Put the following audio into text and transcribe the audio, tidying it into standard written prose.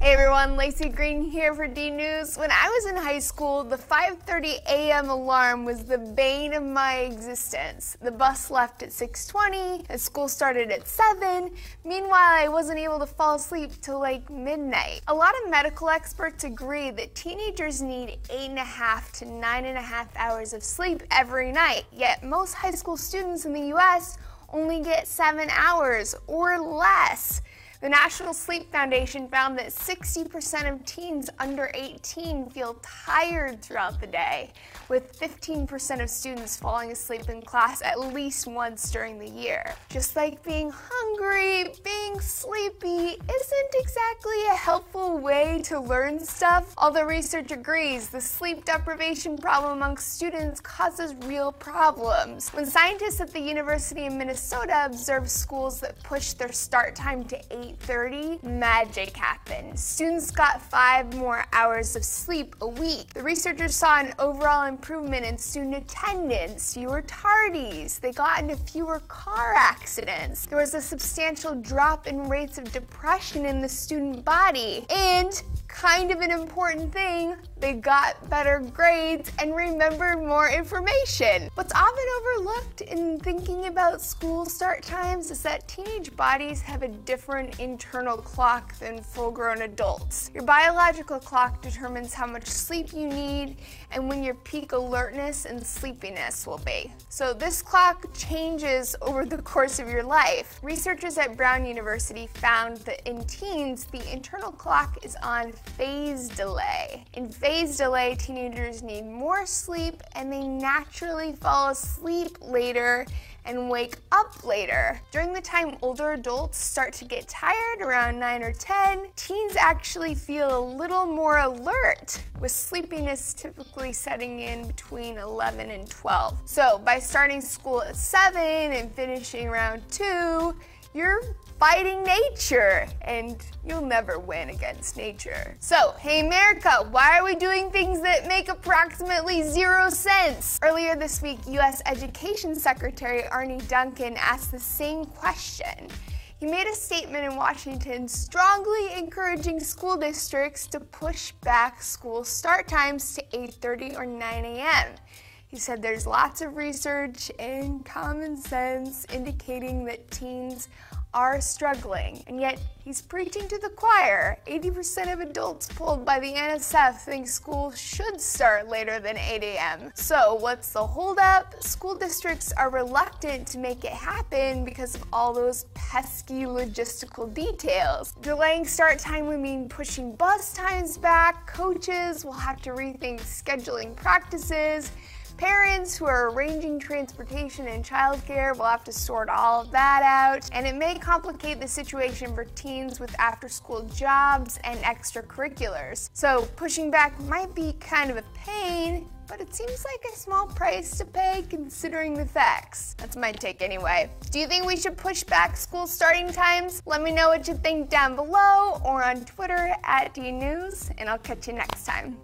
Hey everyone, Lacey Green here for D News. When I was in high school, the 5:30 a.m. alarm was the bane of my existence. The bus left at 6:20, and school started at 7. Meanwhile, I wasn't able to fall asleep till like midnight. A lot of medical experts agree that teenagers need 8.5 to 9.5 hours of sleep every night, yet most high school students in the US only get 7 hours or less. The National Sleep Foundation found that 60% of teens under 18 feel tired throughout the day, with 15% of students falling asleep in class at least once during the year. Just like being hungry, being sleepy isn't exactly a helpful way to learn stuff. Although research agrees, the sleep deprivation problem amongst students causes real problems. When scientists at the University of Minnesota observed schools that pushed their start time to 8:30, magic happened. Students got 5 more hours of sleep a week. The researchers saw an overall improvement in student attendance, fewer tardies, they got into fewer car accidents, there was a substantial drop in rates of depression in the student body, and kind of an important thing, they got better grades and remembered more information. What's often overlooked in thinking about school start times is that teenage bodies have a different internal clock than full-grown adults. Your biological clock determines how much sleep you need and when your peak alertness and sleepiness will be. So this clock changes over the course of your life. Researchers at Brown University found that in teens, the internal clock is on phase delay. In phase delay, teenagers need more sleep and they naturally fall asleep later and wake up later. During the time older adults start to get tired around 9 or 10, teens actually feel a little more alert, with sleepiness typically setting in between 11 and 12. So by starting school at 7 and finishing around 2, you're fighting nature, and you'll never win against nature. So, hey America, why are we doing things that make approximately 0 sense? Earlier this week, U.S. Education Secretary Arne Duncan asked the same question. He made a statement in Washington strongly encouraging school districts to push back school start times to 8:30 or 9 a.m. He said there's lots of research and common sense indicating that teens are struggling, and yet he's preaching to the choir. 80% of adults polled by the NSF think school should start later than 8 a.m. So what's the holdup? School districts are reluctant to make it happen because of all those pesky logistical details. Delaying start time would mean pushing bus times back, coaches will have to rethink scheduling practices, parents who are arranging transportation and childcare will have to sort all of that out, and it may complicate the situation for teens with after-school jobs and extracurriculars. So pushing back might be kind of a pain, but it seems like a small price to pay considering the facts. That's my take anyway. Do you think we should push back school starting times? Let me know what you think down below or on Twitter @DNews, and I'll catch you next time.